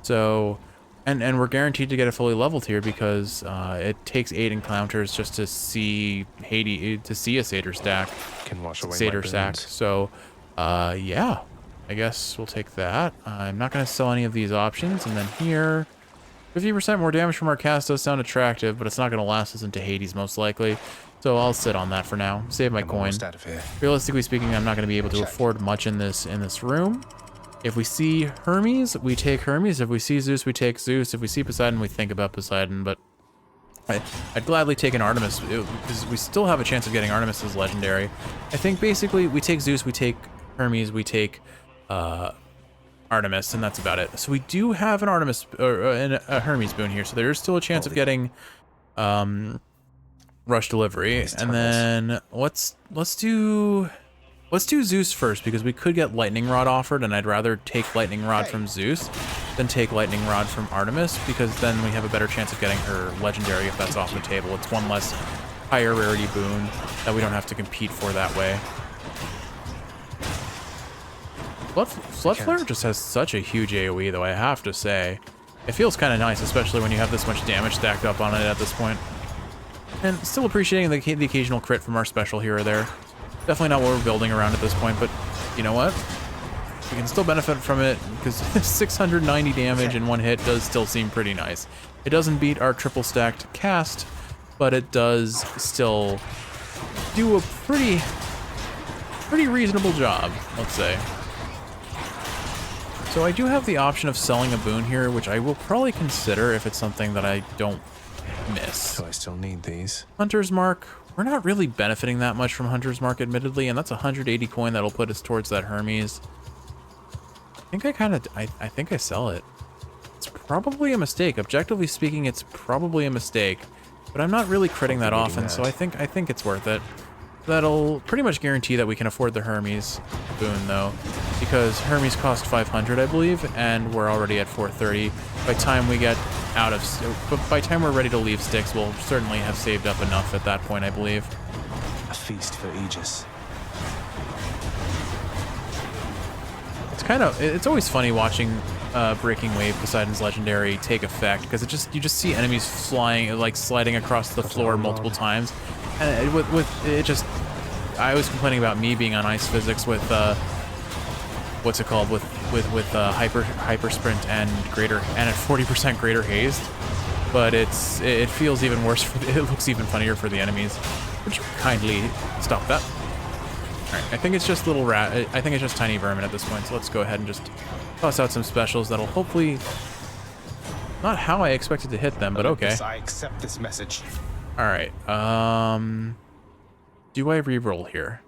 [SPEAKER 1] So, and we're guaranteed to get it fully leveled here because it takes 8 encounters just to see to see a satyr stack.
[SPEAKER 2] Can wash away
[SPEAKER 1] Satyr
[SPEAKER 2] my
[SPEAKER 1] stack.
[SPEAKER 2] boons.
[SPEAKER 1] So, yeah, I guess we'll take that. I'm not going to sell any of these options, and then here, 50% more damage from our cast does sound attractive, but it's not going to last us into Hades most likely. So I'll sit on that for now. Save my
[SPEAKER 2] I'm
[SPEAKER 1] coin.
[SPEAKER 2] almost out of here.
[SPEAKER 1] Realistically speaking, I'm not going to be able to afford much in this room. If we see Hermes, we take Hermes. If we see Zeus, we take Zeus. If we see Poseidon, we think about Poseidon. But I'd gladly take an Artemis because we still have a chance of getting Artemis as legendary. I think basically we take Zeus, we take Hermes, we take Artemis, and that's about it. So we do have an Artemis or a Hermes boon here. So there is still a chance of getting rush delivery. And then let's do Zeus first because we could get lightning rod offered, and I'd rather take lightning rod from Zeus than take lightning rod from Artemis because then we have a better chance of getting her legendary if that's off the table. It's one less higher rarity boon that we don't have to compete for that way. Flood Flare just has such a huge AoE though, I have to say. It feels kind of nice, especially when you have this much damage stacked up on it at this point. And still appreciating the occasional crit from our special here or there. Definitely not what we're building around at this point, but you know what? We can still benefit from it because 690 damage in one hit does still seem pretty nice. It doesn't beat our triple stacked cast, but it does still do a pretty reasonable job, let's say. So I do have the option of selling a boon here, which I will probably consider if it's something that I don't miss.
[SPEAKER 2] So I still need these.
[SPEAKER 1] Hunter's Mark. We're not really benefiting that much from Hunter's Mark, admittedly, and that's 180 coin that'll put us towards that Hermes. I think I sell it. It's probably a mistake. Objectively speaking, it's probably a mistake, but I'm not really critting that often, so I think it's worth it. That'll pretty much guarantee that we can afford the Hermes boon, though, because Hermes cost 500, I believe, and we're already at 430. By the time we get out of, by the time we're ready to leave Styx, we'll certainly have saved up enough at that point, I believe.
[SPEAKER 2] A feast for Aegis.
[SPEAKER 1] It's always funny watching Breaking Wave, Poseidon's legendary, take effect, because you just see enemies flying, like sliding across the floor multiple times, and I was complaining about me being on ice physics with what's it called, with hyper sprint and at 40% greater haste, but it feels even worse. It looks even funnier for the enemies. Would you kindly stop that? Alright, I think it's just little I think it's just tiny vermin at this point, so let's go ahead and just toss out some specials that'll hopefully... Not how I expected to hit them, but okay.
[SPEAKER 2] I accept this message.
[SPEAKER 1] Alright, do I reroll here?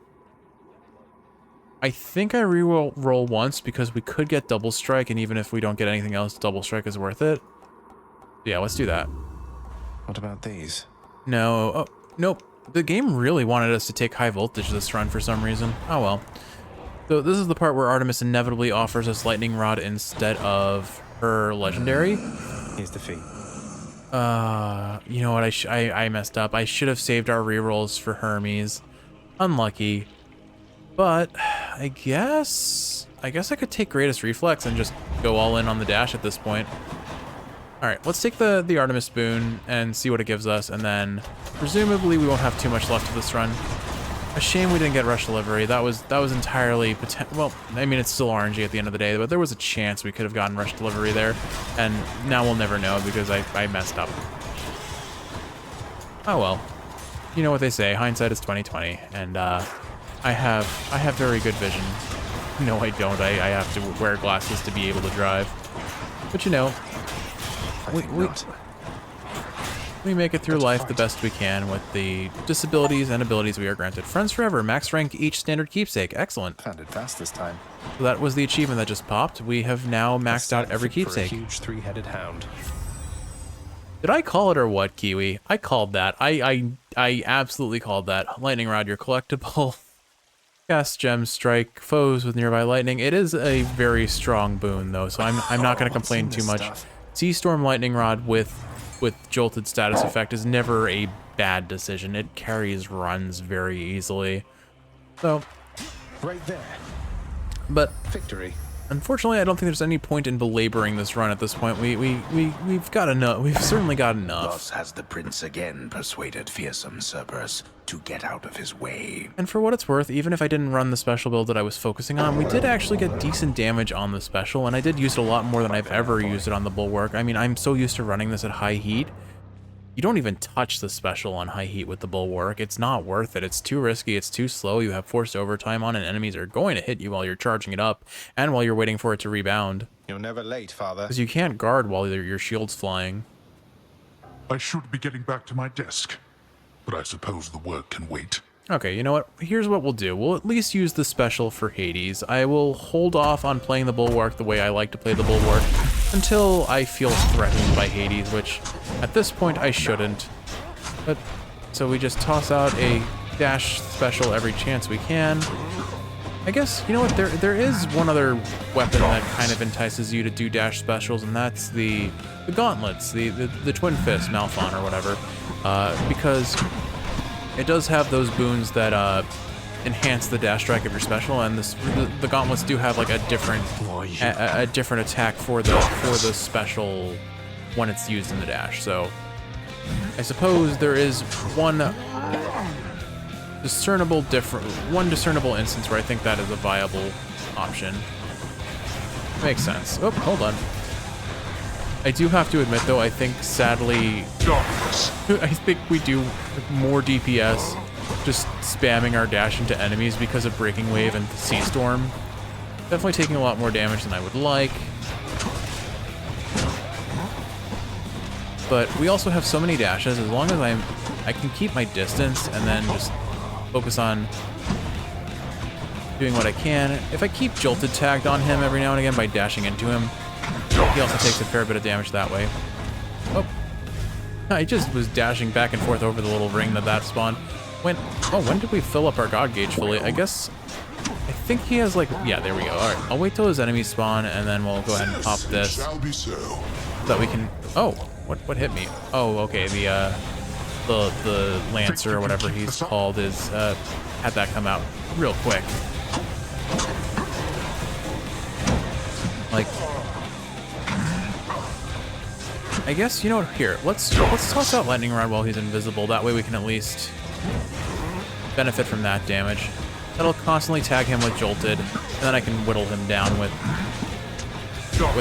[SPEAKER 1] I think I reroll once because we could get double strike, and even if we don't get anything else, double strike is worth it. Yeah, let's do that.
[SPEAKER 2] What about these?
[SPEAKER 1] No, oh, nope. The game really wanted us to take high voltage this run for some reason. Oh well. So this is the part where Artemis inevitably offers us lightning rod instead of her legendary.
[SPEAKER 2] Here's the fee.
[SPEAKER 1] You know what? I messed up. I should have saved our rerolls for Hermes. Unlucky. But I guess I could take Greatest Reflex and just go all in on the dash at this point. All right, let's take the Artemis boon and see what it gives us, and then presumably we won't have too much left of this run. A shame we didn't get rush delivery. That was entirely well, I mean, it's still RNG at the end of the day, but there was a chance we could have gotten rush delivery there, and now we'll never know because I messed up. Oh well. You know what they say, hindsight is 20/20, and I have very good vision. No, I don't. I have to wear glasses to be able to drive. But you know, we make it through life the best we can with the disabilities and abilities we are granted. Friends forever, max rank each standard keepsake. Excellent.
[SPEAKER 2] Found it fast this time.
[SPEAKER 1] So that was the achievement that just popped. We have now maxed out every keepsake.
[SPEAKER 2] For a huge three-headed hound.
[SPEAKER 1] Did I call it or what, Kiwi? I called that. I absolutely called that. Lightning Rod, your collectible. Cast Gem, strike foes with nearby lightning. It is a very strong boon though, so I'm not going to complain too much. Sea Storm Lightning Rod with Jolted status effect is never a bad decision. It carries runs very easily. So
[SPEAKER 2] Right there.
[SPEAKER 1] But
[SPEAKER 2] Victory.
[SPEAKER 1] unfortunately, I don't think there's any point in belaboring this run at this point. We've got enough. We've certainly got enough.
[SPEAKER 10] Thus has the prince again persuaded fearsome Cerberus to get out of his way.
[SPEAKER 1] And for what it's worth, even if I didn't run the special build that I was focusing on, we did actually get decent damage on the special, and I did use it a lot more than I've ever used it on the Bulwark. I mean, I'm so used to running this at high heat. You don't even touch the special on high heat with the Bulwark. It's not worth it. It's too risky. It's too slow. You have forced overtime on, and enemies are going to hit you while you're charging it up and while you're waiting for it to rebound.
[SPEAKER 2] You're never late, Father.
[SPEAKER 1] Because you can't guard while your shield's flying.
[SPEAKER 4] I should be getting back to my desk, but I suppose the work can wait.
[SPEAKER 1] Okay, you know what? Here's what we'll do. We'll at least use the special for Hades. I will hold off on playing the Bulwark the way I like to play the Bulwark until I feel threatened by Hades, which at this point I shouldn't. But so we just toss out a dash special every chance we can. I guess, you know what, there is one other weapon that kind of entices you to do dash specials, and that's the gauntlets, the twin fist Malphon or whatever, because it does have those boons that enhance the dash strike of your special, and the gauntlets do have like a different attack for the special when it's used in the dash. So I suppose there is one discernible instance where I think that is a viable option. Makes sense. Oh, hold on. I do have to admit, though, I think, sadly, I think we do more DPS just spamming our dash into enemies because of Breaking Wave and Sea Storm. Definitely taking a lot more damage than I would like. But we also have so many dashes, as long as I can keep my distance and then just focus on doing what I can. If I keep Jolted tagged on him every now and again by dashing into him, he also takes a fair bit of damage that way. Oh, I just was dashing back and forth over the little ring that spawned. When did we fill up our God Gauge fully? I guess, I think he has like, yeah, there we go. All right, I'll wait till his enemies spawn and then we'll go ahead and pop this. So that we can, oh, what hit me? Oh, okay, the Lancer or whatever he's called is, had that come out real quick. Like, I guess, you know what, here, let's toss out Lightning Rod while he's invisible. That way we can at least benefit from that damage. That'll constantly tag him with Jolted, and then I can whittle him down with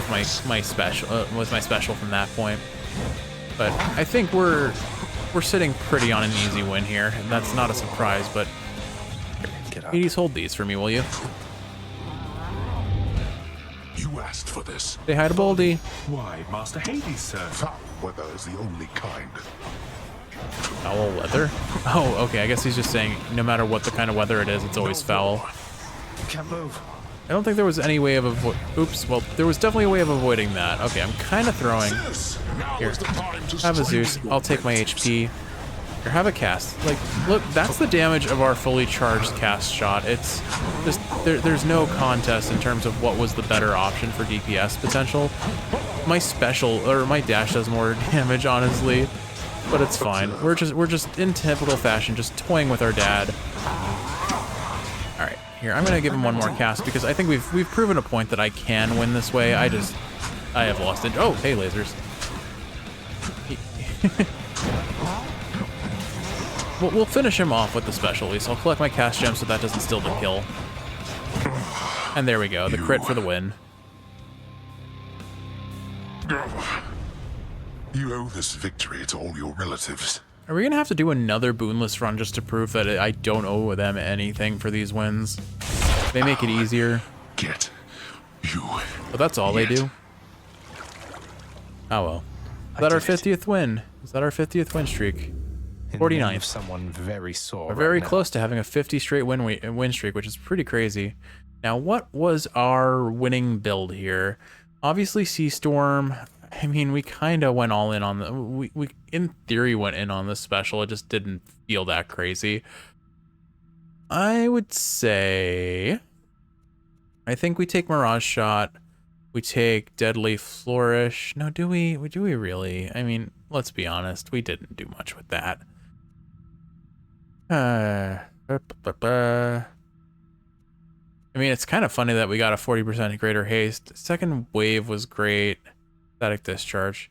[SPEAKER 1] my special from that point. But I think we're sitting pretty on an easy win here, and that's not a surprise, but Hades, hold these for me, will you?
[SPEAKER 4] You asked for this.
[SPEAKER 1] Say hi to Boldy.
[SPEAKER 5] Why, Master Hades, sir?
[SPEAKER 4] Foul weather is the only kind.
[SPEAKER 1] Foul weather? Oh, okay, I guess he's just saying no matter what the kind of weather it is, it's always foul.
[SPEAKER 2] Can't move.
[SPEAKER 1] I don't think there was any way of oops, well, there was definitely a way of avoiding that. Okay, I'm kind of throwing. Here, have a Zeus. I'll take my HP. Here, have a cast. Like, look, that's the damage of our fully charged cast shot. It's just, there's no contest in terms of what was the better option for DPS potential. My special, or my dash does more damage, honestly, but it's fine. We're just in typical fashion, just toying with our dad. All right, here, I'm gonna give him one more cast because I think we've proven a point that I can win this way. I have lost it. Oh, hey, lasers. We'll finish him off with the special, at least. I'll collect my cast gem so that doesn't steal the kill. And there we go, the crit for the win.
[SPEAKER 4] You owe this victory to all your relatives.
[SPEAKER 1] Are we gonna have to do another boonless run just to prove that I don't owe them anything for these wins? They make it easier.
[SPEAKER 4] Get you.
[SPEAKER 1] But that's all they do. Oh well. Is that our 50th win? Is that our 50th win streak? 49th.
[SPEAKER 2] Someone very sore.
[SPEAKER 1] We're very close to having a 50 straight win streak, which is pretty crazy. Now, what was our winning build here? Obviously, Sea Storm. I mean, we kind of went all in on the. We in theory went in on the special. It just didn't feel that crazy. I would say. I think we take Mirage Shot. We take Deadly Flourish. No, do we? Do we really? I mean, let's be honest. We didn't do much with that. I mean, it's kind of funny that we got a 40% greater haste. Second wave was great. Static discharge.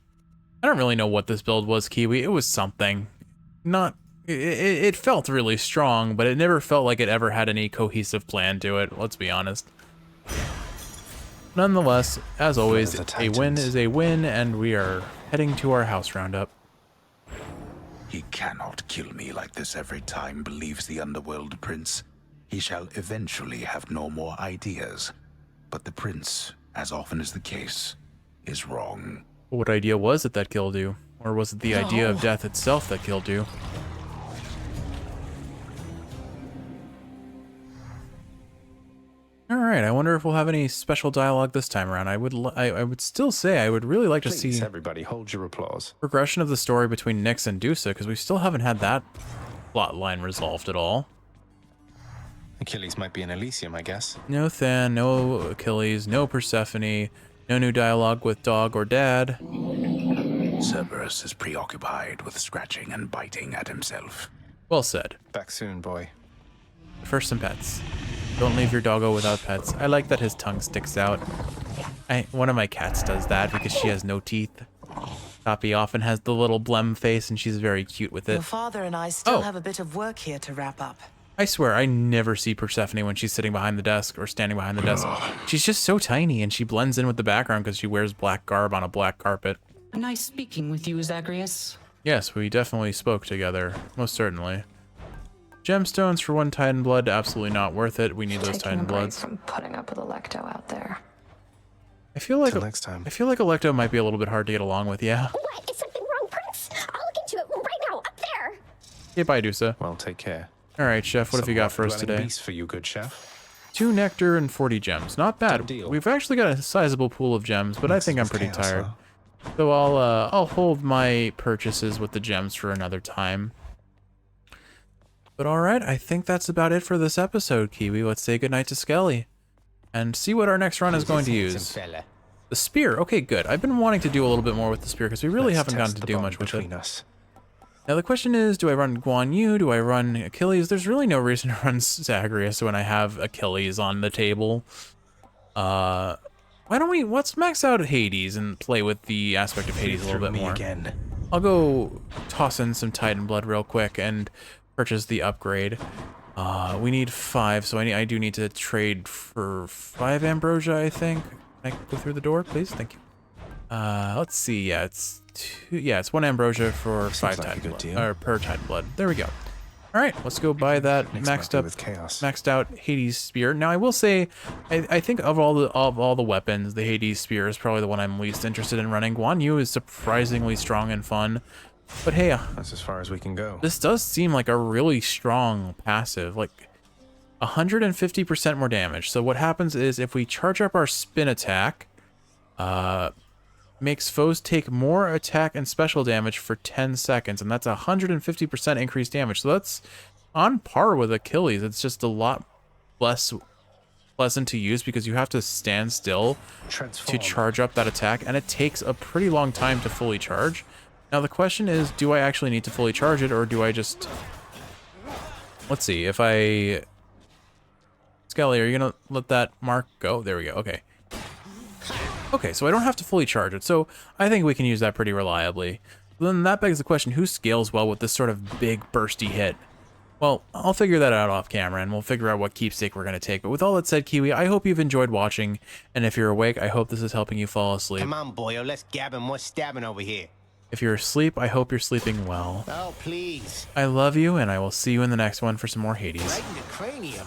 [SPEAKER 1] I don't really know what this build was, Kiwi. It was something. Not... It felt really strong, but it never felt like it ever had any cohesive plan to it, let's be honest. Nonetheless, as always, a win is a win, and we are heading to our house roundup.
[SPEAKER 12] He cannot kill me like this every time, believes the underworld prince. He shall eventually have no more ideas. But the prince, as often is the case, is wrong.
[SPEAKER 1] What idea was it that killed you? Or was it the idea of death itself that killed you? Alright, I wonder if we'll have any special dialogue this time around. I would still say I would really like to see...
[SPEAKER 2] Please, everybody, hold your applause.
[SPEAKER 1] ...progression of the story between Nyx and Dusa, because we still haven't had that plot line resolved at all.
[SPEAKER 2] Achilles might be in Elysium, I guess.
[SPEAKER 1] No Than, no Achilles, no Persephone, no new dialogue with Dog or Dad.
[SPEAKER 12] Cerberus is preoccupied with scratching and biting at himself.
[SPEAKER 1] Well said.
[SPEAKER 2] Back soon, boy.
[SPEAKER 1] First, some pets. Don't leave your doggo without pets. I like that his tongue sticks out. One of my cats does that because she has no teeth. Poppy often has the little blem face and she's very cute with it.
[SPEAKER 13] Your father and I still have a bit of work here to wrap up.
[SPEAKER 1] I swear, I never see Persephone when she's sitting behind the desk or standing behind the desk. She's just so tiny and she blends in with the background because she wears black garb on a black carpet.
[SPEAKER 14] Nice speaking with you, Zagreus.
[SPEAKER 1] Yes, we definitely spoke together. Most certainly. Gemstones for 1 Titan blood, absolutely not worth it. We need those Titan bloods.
[SPEAKER 3] From putting up with Electo out there.
[SPEAKER 1] I feel like
[SPEAKER 2] next time.
[SPEAKER 1] I feel like Electo might be a little bit hard to get along with, yeah.
[SPEAKER 8] What? Is something wrong, Prince? I'll look into it right now, up there.
[SPEAKER 1] Okay, bye, Dusa.
[SPEAKER 2] Well, take care.
[SPEAKER 1] Alright, Chef, what have you got for us today?
[SPEAKER 2] Beast for you, good chef.
[SPEAKER 1] 2 nectar and 40 gems. Not bad. We've actually got a sizable pool of gems, but I think I'm pretty tired. So I'll hold my purchases with the gems for another time. But alright, I think that's about it for this episode, Kiwi. Let's say goodnight to Skelly. And see what our next run is going to use. The spear. Okay, good. I've been wanting to do a little bit more with the spear because we really haven't gotten to do much with it. Now the question is, do I run Guan Yu? Do I run Achilles? There's really no reason to run Zagreus when I have Achilles on the table. Why don't we, let's max out Hades and play with the aspect of Hades a little bit more. I'll go toss in some Titan blood real quick and purchase the upgrade. We need 5, so I do need to trade for 5 ambrosia, I think. Can I go through the door, please? Thank you. Let's see. Yeah, it's 2. Yeah, it's 1 ambrosia for 5 Titan blood, or per Titan blood. There we go. All right, let's go buy that maxed out Hades spear. Now I will say, I think of all the weapons, the Hades spear is probably the one I'm least interested in running. Guan Yu is surprisingly strong and fun, but hey,
[SPEAKER 2] that's as far as we can go. This
[SPEAKER 1] does seem like a really strong passive, like 150% more damage. So what happens is if we charge up our spin attack, makes foes take more attack and special damage for 10 seconds, and that's 150% increased damage. So that's on par with Achilles. It's just a lot less pleasant to use because you have to stand still to charge up that attack, and it takes a pretty long time to fully charge. Now the question is, do I actually need to fully charge it, or do I just... Let's see, if I... Skelly, are you gonna let that mark go? There we go, okay. Okay, so I don't have to fully charge it, so I think we can use that pretty reliably. Then that begs the question, who scales well with this sort of big, bursty hit? Well, I'll figure that out off camera, and we'll figure out what keepsake we're going to take. But with all that said, Kiwi, I hope you've enjoyed watching, and if you're awake, I hope this is helping you fall asleep.
[SPEAKER 15] Come on, boyo, let's gab and more stabbing over here.
[SPEAKER 1] If you're asleep, I hope you're sleeping well.
[SPEAKER 15] Oh, please.
[SPEAKER 1] I love you, and I will see you in the next one for some more Hades.
[SPEAKER 15] Right in the cranium.